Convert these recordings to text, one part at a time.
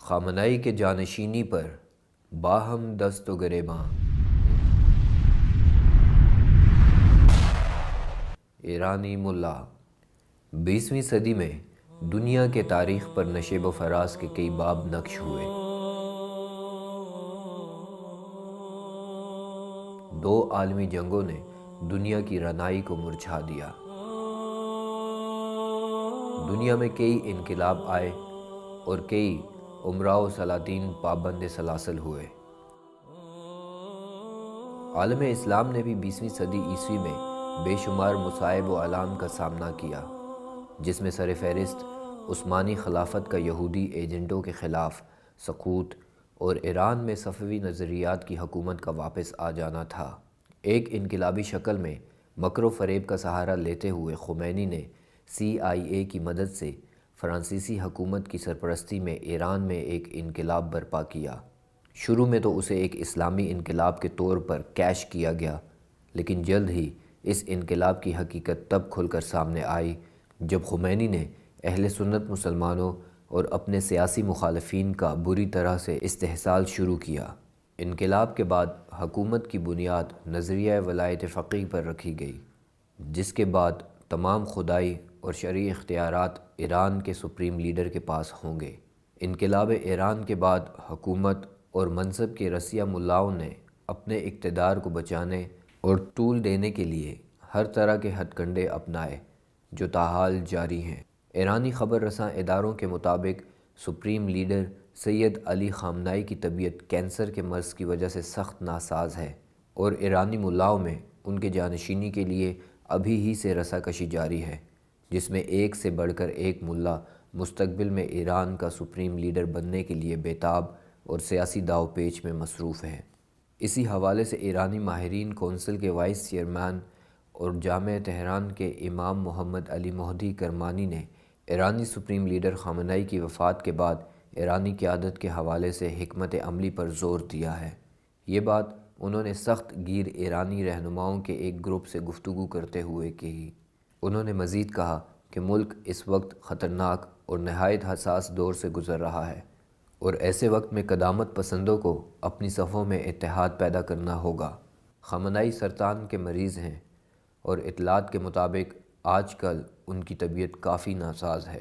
خامنائی کے جانشینی پر باہم دست و گریباں۔ ایرانی ملا 20ویں صدی میں دنیا کے تاریخ پر نشیب و فراز کے کئی باب نقش ہوئے۔ 2 عالمی جنگوں نے دنیا کی رعنائی کو مرجھا دیا۔ دنیا میں کئی انقلاب آئے اور کئی امراء و سلاطین پابند سلاسل ہوئے۔ عالم اسلام نے بھی 20ویں صدی عیسوی میں بے شمار مصائب و آلام کا سامنا کیا، جس میں سر فہرست عثمانی خلافت کا یہودی ایجنٹوں کے خلاف سقوط اور ایران میں صفوی نظریات کی حکومت کا واپس آ جانا تھا۔ ایک انقلابی شکل میں مکر و فریب کا سہارا لیتے ہوئے خمینی نے CIA کی مدد سے فرانسیسی حکومت کی سرپرستی میں ایران میں ایک انقلاب برپا کیا۔ شروع میں تو اسے ایک اسلامی انقلاب کے طور پر کیش کیا گیا، لیکن جلد ہی اس انقلاب کی حقیقت تب کھل کر سامنے آئی جب خمینی نے اہل سنت مسلمانوں اور اپنے سیاسی مخالفین کا بری طرح سے استحصال شروع کیا۔ انقلاب کے بعد حکومت کی بنیاد نظریہ ولایت فقیہ پر رکھی گئی، جس کے بعد تمام خدائی اور شرعی اختیارات ایران کے سپریم لیڈر کے پاس ہوں گے۔ انقلاب ایران کے بعد حکومت اور منصب کے رسیا ملاؤں نے اپنے اقتدار کو بچانے اور طول دینے کے لیے ہر طرح کے ہتھ کنڈے اپنائے، جو تاحال جاری ہیں۔ ایرانی خبر رساں اداروں کے مطابق سپریم لیڈر سید علی خامنائی کی طبیعت کینسر کے مرض کی وجہ سے سخت ناساز ہے اور ایرانی ملاؤں میں ان کے جانشینی کے لیے ابھی ہی سے رسا کشی جاری ہے، جس میں ایک سے بڑھ کر ایک ملا مستقبل میں ایران کا سپریم لیڈر بننے کے لیے بیتاب اور سیاسی داؤ پیچ میں مصروف ہے۔ اسی حوالے سے ایرانی ماہرین کونسل کے وائس چیئرمین اور جامعہ تہران کے امام محمد علی مہدی کرمانی نے ایرانی سپریم لیڈر خامنائی کی وفات کے بعد ایرانی قیادت کے حوالے سے حکمت عملی پر زور دیا ہے۔ یہ بات انہوں نے سخت گیر ایرانی رہنماؤں کے ایک گروپ سے گفتگو کرتے ہوئے کہی۔ انہوں نے مزید کہا کہ ملک اس وقت خطرناک اور نہایت حساس دور سے گزر رہا ہے اور ایسے وقت میں قدامت پسندوں کو اپنی صفوں میں اتحاد پیدا کرنا ہوگا۔ خامنائی سرطان کے مریض ہیں اور اطلاعات کے مطابق آج کل ان کی طبیعت کافی ناساز ہے۔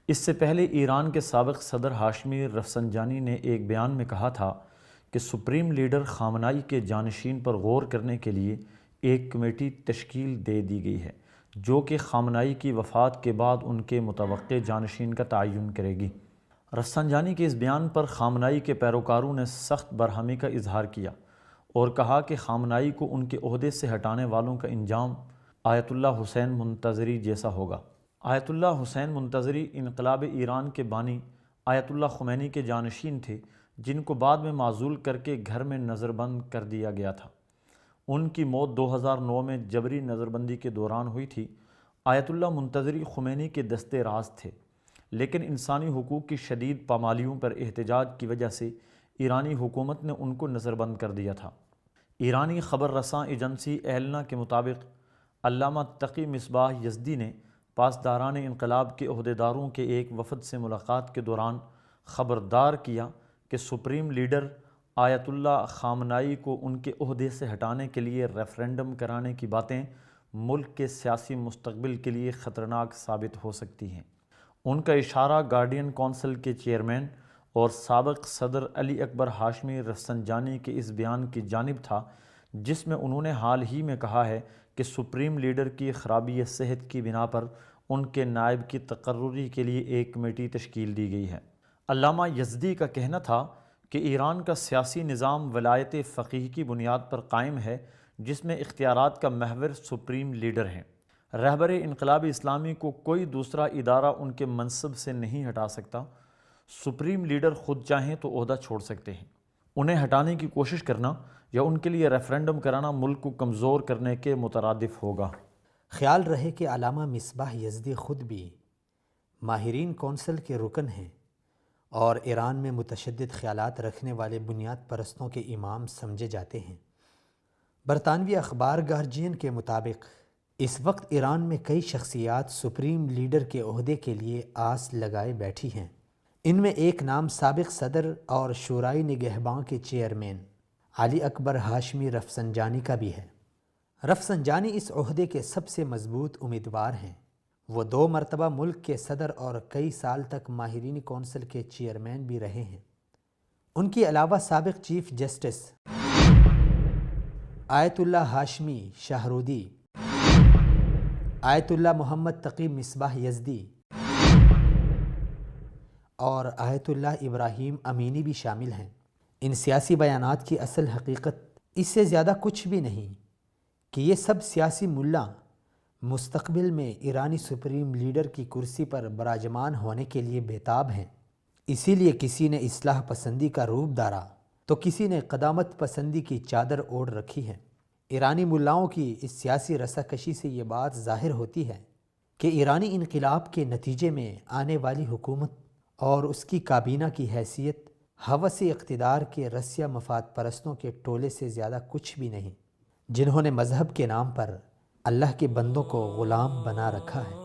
اس سے پہلے ایران کے سابق صدر ہاشمی رفسنجانی نے ایک بیان میں کہا تھا کہ سپریم لیڈر خامنائی کے جانشین پر غور کرنے کے لیے ایک کمیٹی تشکیل دے دی گئی ہے، جو کہ خامنائی کی وفات کے بعد ان کے متوقع جانشین کا تعین کرے گی۔ رفسنجانی کے اس بیان پر خامنائی کے پیروکاروں نے سخت برہمی کا اظہار کیا اور کہا کہ خامنائی کو ان کے عہدے سے ہٹانے والوں کا انجام آیت اللہ حسین منتظری جیسا ہوگا۔ آیت اللہ حسین منتظری انقلاب ایران کے بانی آیت اللہ خمینی کے جانشین تھے، جن کو بعد میں معزول کر کے گھر میں نظر بند کر دیا گیا تھا۔ ان کی موت 2009 میں جبری نظر بندی کے دوران ہوئی تھی۔ آیت اللہ منتظری خمینی کے دستے راز تھے، لیکن انسانی حقوق کی شدید پامالیوں پر احتجاج کی وجہ سے ایرانی حکومت نے ان کو نظر بند کر دیا تھا۔ ایرانی خبر رساں ایجنسی ایلنا کے مطابق علامہ تقی مصباح یزدی نے پاسداران انقلاب کے عہدیداروں کے ایک وفد سے ملاقات کے دوران خبردار کیا کہ سپریم لیڈر آیت اللہ خامنائی کو ان کے عہدے سے ہٹانے کے لیے ریفرینڈم کرانے کی باتیں ملک کے سیاسی مستقبل کے لیے خطرناک ثابت ہو سکتی ہیں۔ ان کا اشارہ گارڈین کونسل کے چیئرمین اور سابق صدر علی اکبر ہاشمی رفسنجانی کے اس بیان کی جانب تھا، جس میں انہوں نے حال ہی میں کہا ہے کہ سپریم لیڈر کی خرابی صحت کی بنا پر ان کے نائب کی تقرری کے لیے ایک کمیٹی تشکیل دی گئی ہے۔ علامہ یزدی کا کہنا تھا کہ ایران کا سیاسی نظام ولایت فقیہ کی بنیاد پر قائم ہے، جس میں اختیارات کا محور سپریم لیڈر ہیں۔ رہبر انقلاب اسلامی کو کوئی دوسرا ادارہ ان کے منصب سے نہیں ہٹا سکتا۔ سپریم لیڈر خود چاہیں تو عہدہ چھوڑ سکتے ہیں۔ انہیں ہٹانے کی کوشش کرنا یا ان کے لیے ریفرینڈم کرانا ملک کو کمزور کرنے کے مترادف ہوگا۔ خیال رہے کہ علامہ مصباح یزدی خود بھی ماہرین کونسل کے رکن ہیں اور ایران میں متشدد خیالات رکھنے والے بنیاد پرستوں کے امام سمجھے جاتے ہیں۔ برطانوی اخبار گارجین کے مطابق اس وقت ایران میں کئی شخصیات سپریم لیڈر کے عہدے کے لیے آس لگائے بیٹھی ہیں۔ ان میں ایک نام سابق صدر اور شورائی نگہباں کے چیئرمین علی اکبر ہاشمی رفسنجانی کا بھی ہے۔ رفسنجانی اس عہدے کے سب سے مضبوط امیدوار ہیں۔ وہ 2 مرتبہ ملک کے صدر اور کئی سال تک ماہرین کونسل کے چیئرمین بھی رہے ہیں۔ ان کے علاوہ سابق چیف جسٹس آیت اللہ ہاشمی شاہرودی، آیت اللہ محمد تقی مصباح یزدی اور آیت اللہ ابراہیم امینی بھی شامل ہیں۔ ان سیاسی بیانات کی اصل حقیقت اس سے زیادہ کچھ بھی نہیں کہ یہ سب سیاسی ملا مستقبل میں ایرانی سپریم لیڈر کی کرسی پر براجمان ہونے کے لیے بےتاب ہیں۔ اسی لیے کسی نے اصلاح پسندی کا روپ دھارا تو کسی نے قدامت پسندی کی چادر اوڑھ رکھی ہے۔ ایرانی ملاؤں کی اس سیاسی رساکشی سے یہ بات ظاہر ہوتی ہے کہ ایرانی انقلاب کے نتیجے میں آنے والی حکومت اور اس کی کابینہ کی حیثیت ہوس اقتدار کے رسیہ مفاد پرستوں کے ٹولے سے زیادہ کچھ بھی نہیں، جنہوں نے مذہب کے نام پر اللہ کے بندوں کو غلام بنا رکھا ہے۔